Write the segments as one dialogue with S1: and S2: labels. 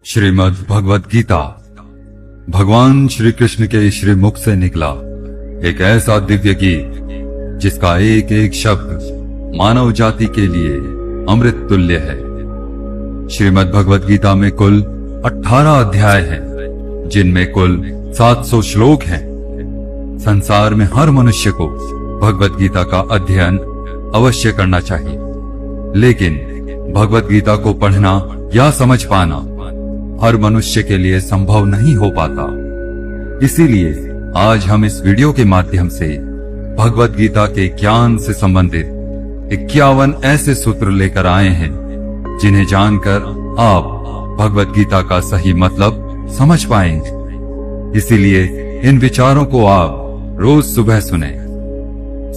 S1: श्रीमद् भगवद गीता भगवान श्री कृष्ण के श्रीमुख से निकला एक ऐसा दिव्य गीत जिसका एक एक शब्द मानव जाति के लिए अमृत तुल्य है। श्रीमद् भगवद गीता में कुल 18 अध्याय हैं, जिनमें कुल 700 श्लोक हैं। संसार में हर मनुष्य को भगवद गीता का अध्ययन अवश्य करना चाहिए, लेकिन भगवद गीता को पढ़ना या समझ पाना हर मनुष्य के लिए संभव नहीं हो पाता। इसीलिए आज हम इस वीडियो के माध्यम से भगवद गीता के ज्ञान से संबंधित 51 ऐसे सूत्र लेकर आए हैं, जिन्हें जानकर आप भगवद गीता का सही मतलब समझ पाएंगे। इसीलिए इन विचारों को आप रोज सुबह सुने।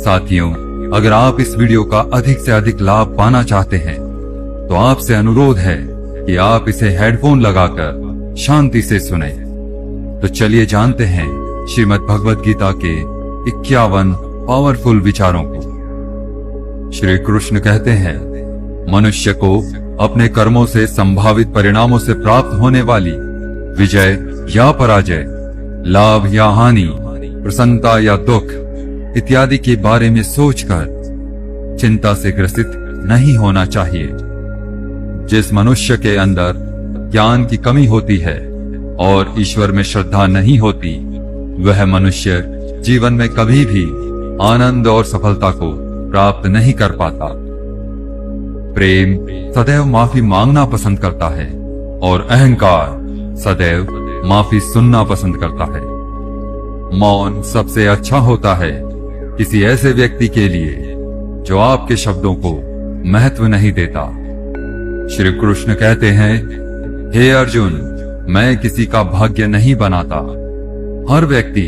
S1: साथियों, अगर आप इस वीडियो का अधिक से अधिक लाभ पाना चाहते हैं तो आपसे अनुरोध है कि आप इसे हेडफोन लगाकर शांति से सुने। तो चलिए जानते हैं श्रीमद् भगवद गीता के 51 पावरफुल विचारों को। श्री कृष्ण कहते हैं, मनुष्य को अपने कर्मों से संभावित परिणामों से प्राप्त होने वाली विजय या पराजय, लाभ या हानि, प्रसन्नता या दुख इत्यादि के बारे में सोचकर चिंता से ग्रसित नहीं होना चाहिए। जिस मनुष्य के अंदर ज्ञान की कमी होती है और ईश्वर में श्रद्धा नहीं होती, वह मनुष्य जीवन में कभी भी आनंद और सफलता को प्राप्त नहीं कर पाता। प्रेम सदैव माफी मांगना पसंद करता है और अहंकार सदैव माफी सुनना पसंद करता है। मौन सबसे अच्छा होता है किसी ऐसे व्यक्ति के लिए जो आपके शब्दों को महत्व नहीं देता। श्री कृष्ण कहते हैं, हे अर्जुन, मैं किसी का भाग्य नहीं बनाता, हर व्यक्ति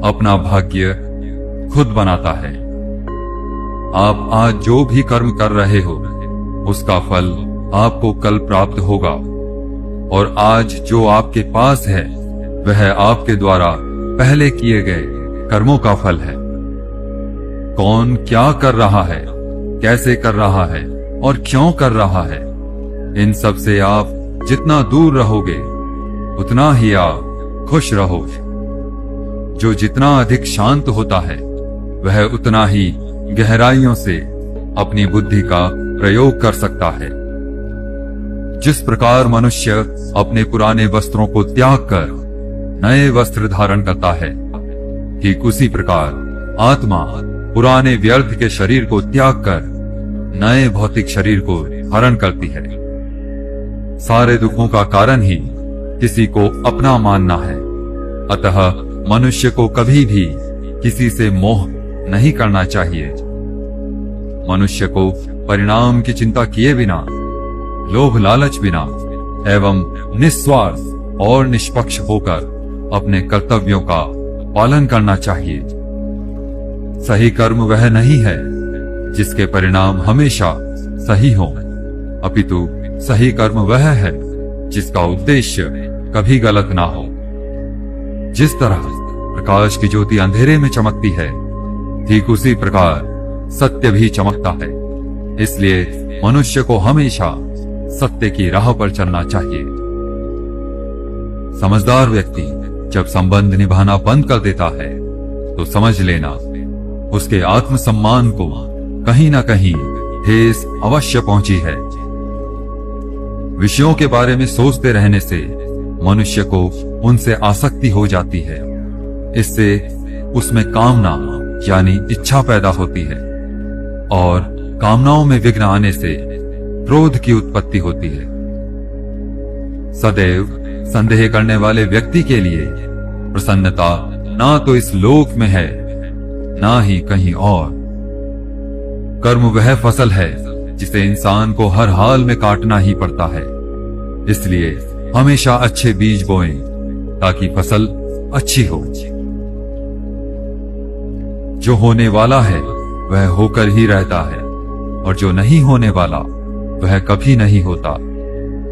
S1: अपना भाग्य खुद बनाता है। आप आज जो भी कर्म कर रहे हो उसका फल आपको कल प्राप्त होगा, और आज जो आपके पास है वह आपके द्वारा पहले किए गए कर्मों का फल है। कौन क्या कर रहा है, कैसे कर रहा है और क्यों कर रहा है, इन सब से आप जितना दूर रहोगे उतना ही आप खुश रहोगे। जो जितना अधिक शांत होता है वह उतना ही गहराइयों से अपनी बुद्धि का प्रयोग कर सकता है। जिस प्रकार मनुष्य अपने पुराने वस्त्रों को त्याग कर नए वस्त्र धारण करता है, ठीक उसी प्रकार आत्मा पुराने व्यर्थ के शरीर को त्याग कर नए भौतिक शरीर को धारण करती है। सारे दुखों का कारण ही किसी को अपना मानना है। अतः मनुष्य को कभी भी किसी से मोह नहीं करना चाहिए। मनुष्य को परिणाम की चिंता किए बिना, लोभ लालच बिना एवं निस्वार्थ और निष्पक्ष होकर अपने कर्तव्यों का पालन करना चाहिए। सही कर्म वह नहीं है जिसके परिणाम हमेशा सही हों, अपितु सही कर्म वह है जिसका उद्देश्य कभी गलत ना हो। जिस तरह प्रकाश की ज्योति अंधेरे में चमकती है, ठीक उसी प्रकार सत्य भी चमकता है। इसलिए मनुष्य को हमेशा सत्य की राह पर चलना चाहिए। समझदार व्यक्ति जब संबंध निभाना बंद कर देता है तो समझ लेना उसके आत्मसम्मान को कहीं ना कहीं ठेस अवश्य पहुंची है। विषयों के बारे में सोचते रहने से मनुष्य को उनसे आसक्ति हो जाती है। इससे उसमें कामना यानी इच्छा पैदा होती है, और कामनाओं में विघ्न आने से क्रोध की उत्पत्ति होती है। सदैव संदेह करने वाले व्यक्ति के लिए प्रसन्नता ना तो इस लोक में है ना ही कहीं और। कर्म वह फसल है जिसे इंसान को हर हाल में काटना ही पड़ता है। इसलिए हमेशा अच्छे बीज बोएं ताकि फसल अच्छी हो। जो होने वाला है वह होकर ही रहता है, और जो नहीं होने वाला वह कभी नहीं होता।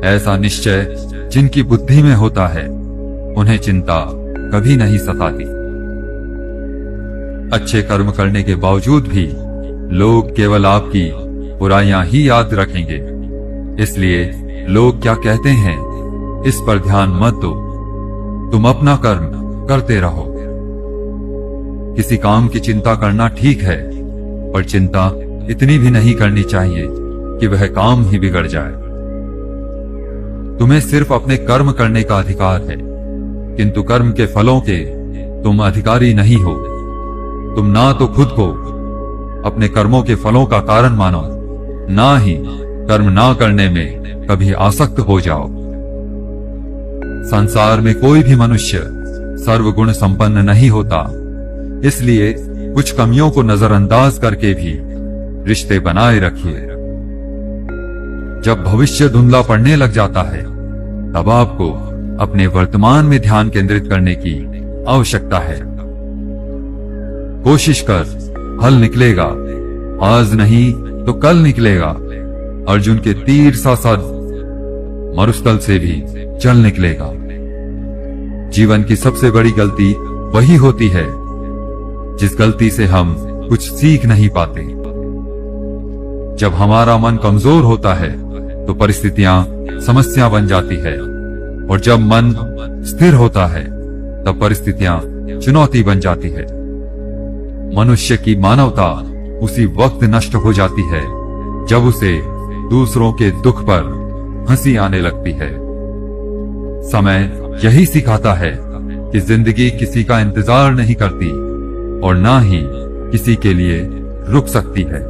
S1: ऐसा निश्चय जिनकी बुद्धि में होता है उन्हें चिंता कभी नहीं सताती। अच्छे कर्म करने के बावजूद भी लोग केवल आपकी बुराइयां ही याद रखेंगे। इसलिए लोग क्या कहते हैं, इस पर ध्यान मत दो। तुम अपना कर्म करते रहो। किसी काम की चिंता करना ठीक है, पर चिंता इतनी भी नहीं करनी चाहिए कि वह काम ही बिगड़ जाए। तुम्हें सिर्फ अपने कर्म करने का अधिकार है, किंतु कर्म के फलों के तुम अधिकारी नहीं हो। तुम ना तो खुद को अपने कर्मों के फलों का कारण मानो, ना ही कर्म ना करने में कभी आसक्त हो जाओ। संसार में कोई भी मनुष्य सर्वगुण संपन्न नहीं होता, इसलिए कुछ कमियों को नजरअंदाज करके भी रिश्ते बनाए रखिए। जब भविष्य धुंधला पड़ने लग जाता है, तब आपको अपने वर्तमान में ध्यान केंद्रित करने की आवश्यकता है। कोशिश कर, हल निकलेगा। आज नहीं तो कल निकलेगा। अर्जुन के तीर सा सद मरुस्थल से भी चल निकलेगा। जीवन की सबसे बड़ी गलती वही होती है जिस गलती से हम कुछ सीख नहीं पाते। जब हमारा मन कमजोर होता है तो परिस्थितियां समस्या बन जाती है, और जब मन स्थिर होता है तब परिस्थितियां चुनौती बन जाती है। मनुष्य की मानवता उसी वक्त नष्ट हो जाती है जब उसे दूसरों के दुख पर हंसी आने लगती है। समय यही सिखाता है कि जिंदगी किसी का इंतजार नहीं करती और ना ही किसी के लिए रुक सकती है।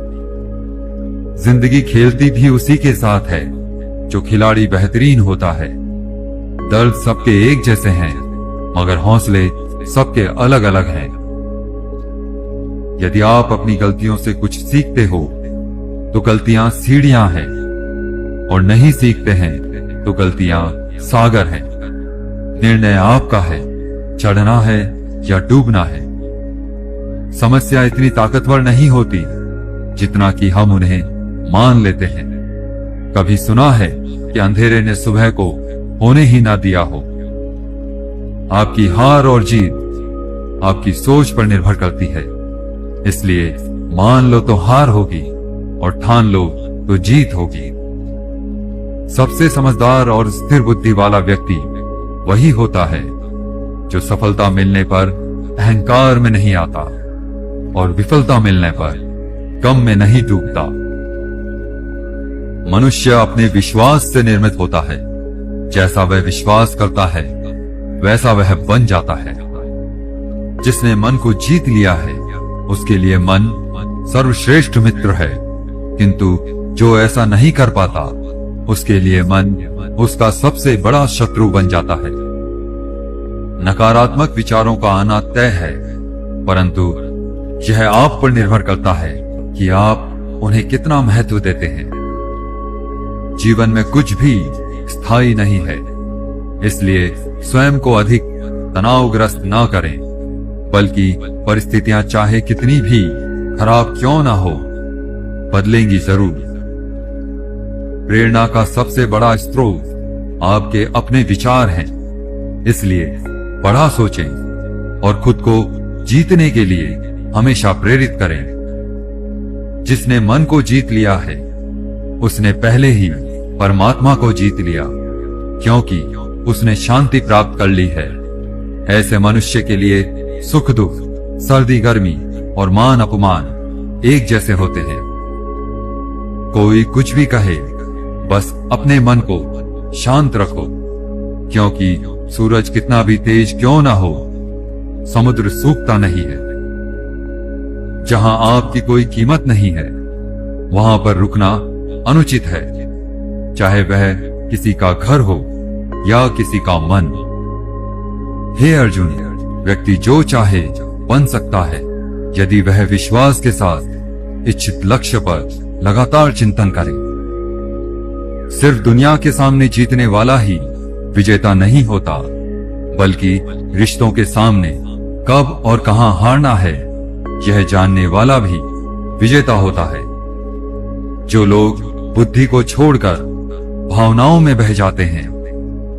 S1: जिंदगी खेलती भी उसी के साथ है जो खिलाड़ी बेहतरीन होता है। दर्द सबके एक जैसे हैं, मगर हौसले सबके अलग अलग हैं। यदि आप अपनी गलतियों से कुछ सीखते हो तो गलतियां सीढ़ियां हैं, और नहीं सीखते हैं तो गलतियां सागर हैं। निर्णय आपका है, चढ़ना है या डूबना है। समस्या इतनी ताकतवर नहीं होती जितना कि हम उन्हें मान लेते हैं। कभी सुना है कि अंधेरे ने सुबह को होने ही ना दिया हो। आपकी हार और जीत आपकी सोच पर निर्भर करती है, इसलिए मान लो तो हार होगी और ठान लो तो जीत होगी। सबसे समझदार और स्थिर बुद्धि वाला व्यक्ति वही होता है जो सफलता मिलने पर अहंकार में नहीं आता और विफलता मिलने पर गम में नहीं डूबता। मनुष्य अपने विश्वास से निर्मित होता है। जैसा वह विश्वास करता है वैसा वह बन जाता है। जिसने मन को जीत लिया है उसके लिए मन सर्वश्रेष्ठ मित्र है, किंतु जो ऐसा नहीं कर पाता उसके लिए मन उसका सबसे बड़ा शत्रु बन जाता है। नकारात्मक विचारों का आना तय है, परंतु यह आप पर निर्भर करता है कि आप उन्हें कितना महत्व देते हैं। जीवन में कुछ भी स्थायी नहीं है, इसलिए स्वयं को अधिक तनावग्रस्त ना करें, बल्कि परिस्थितियां चाहे कितनी भी खराब क्यों ना हो, बदलेंगी जरूर। प्रेरणा का सबसे बड़ा स्रोत आपके अपने विचार हैं, इसलिए बड़ा सोचें और खुद को जीतने के लिए हमेशा प्रेरित करें। जिसने मन को जीत लिया है उसने पहले ही परमात्मा को जीत लिया, क्योंकि उसने शांति प्राप्त कर ली है। ऐसे मनुष्य के लिए सुख दुख, सर्दी गर्मी और मान अपमान एक जैसे होते हैं। कोई कुछ भी कहे, बस अपने मन को शांत रखो, क्योंकि सूरज कितना भी तेज क्यों ना हो, समुद्र सूखता नहीं है। जहां आपकी कोई कीमत नहीं है वहां पर रुकना अनुचित है, चाहे वह किसी का घर हो या किसी का मन। हे अर्जुन, व्यक्ति जो चाहे बन सकता है यदि वह विश्वास के साथ इच्छित लक्ष्य पर लगातार चिंतन करे। सिर्फ दुनिया के सामने जीतने वाला ही विजेता नहीं होता, बल्कि रिश्तों के सामने कब और कहां हारना है यह जानने वाला भी विजेता होता है। जो लोग बुद्धि को छोड़कर भावनाओं में बह जाते हैं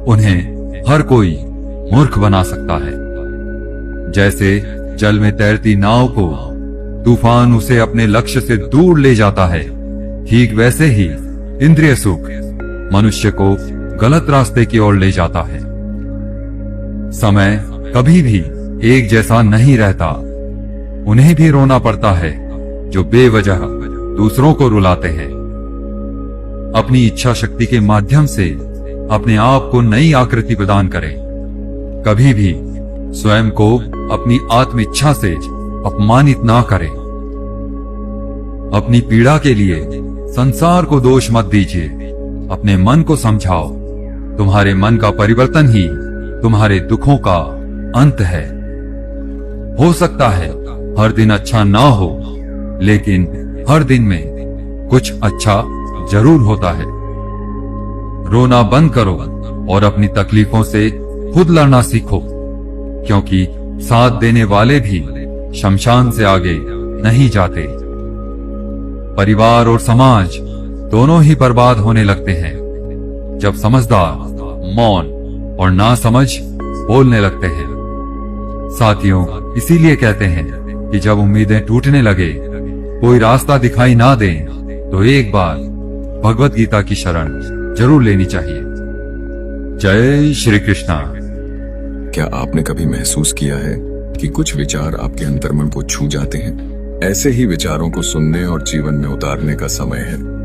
S1: उन्हें हर कोई मूर्ख बना सकता है। जैसे जल में तैरती नाव को तूफान उसे अपने लक्ष्य से दूर ले जाता है, ठीक वैसे ही इंद्रिय सुख मनुष्य को गलत रास्ते की ओर ले जाता है। समय कभी भी एक जैसा नहीं रहता। उन्हें भी रोना पड़ता है जो बेवजह दूसरों को रुलाते हैं। अपनी इच्छा शक्ति के माध्यम से अपने आप को नई आकृति प्रदान करें। कभी भी स्वयं को अपनी आत्म इच्छा से अपमानित ना करें। अपनी पीड़ा के लिए संसार को दोष मत दीजिए। अपने मन को समझाओ। तुम्हारे मन का परिवर्तन ही तुम्हारे दुखों का अंत है। हो सकता है हर दिन अच्छा ना हो, लेकिन हर दिन में कुछ अच्छा जरूर होता है। रोना बंद करो और अपनी तकलीफों से खुद लड़ना सीखो, क्योंकि साथ देने वाले भी शमशान से आगे नहीं जाते। परिवार और समाज दोनों ही बर्बाद होने लगते हैं जब समझदार मौन और नासमझ बोलने लगते हैं। साथियों, इसीलिए कहते हैं कि जब उम्मीदें टूटने लगे, कोई रास्ता दिखाई ना दे, तो एक बार भगवत गीता की शरण जरूर लेनी चाहिए। जय श्री कृष्णा।
S2: क्या आपने कभी महसूस किया है कि कुछ विचार आपके अंतर्मन को छू जाते हैं? ऐसे ही विचारों को सुनने और जीवन में उतारने का समय है।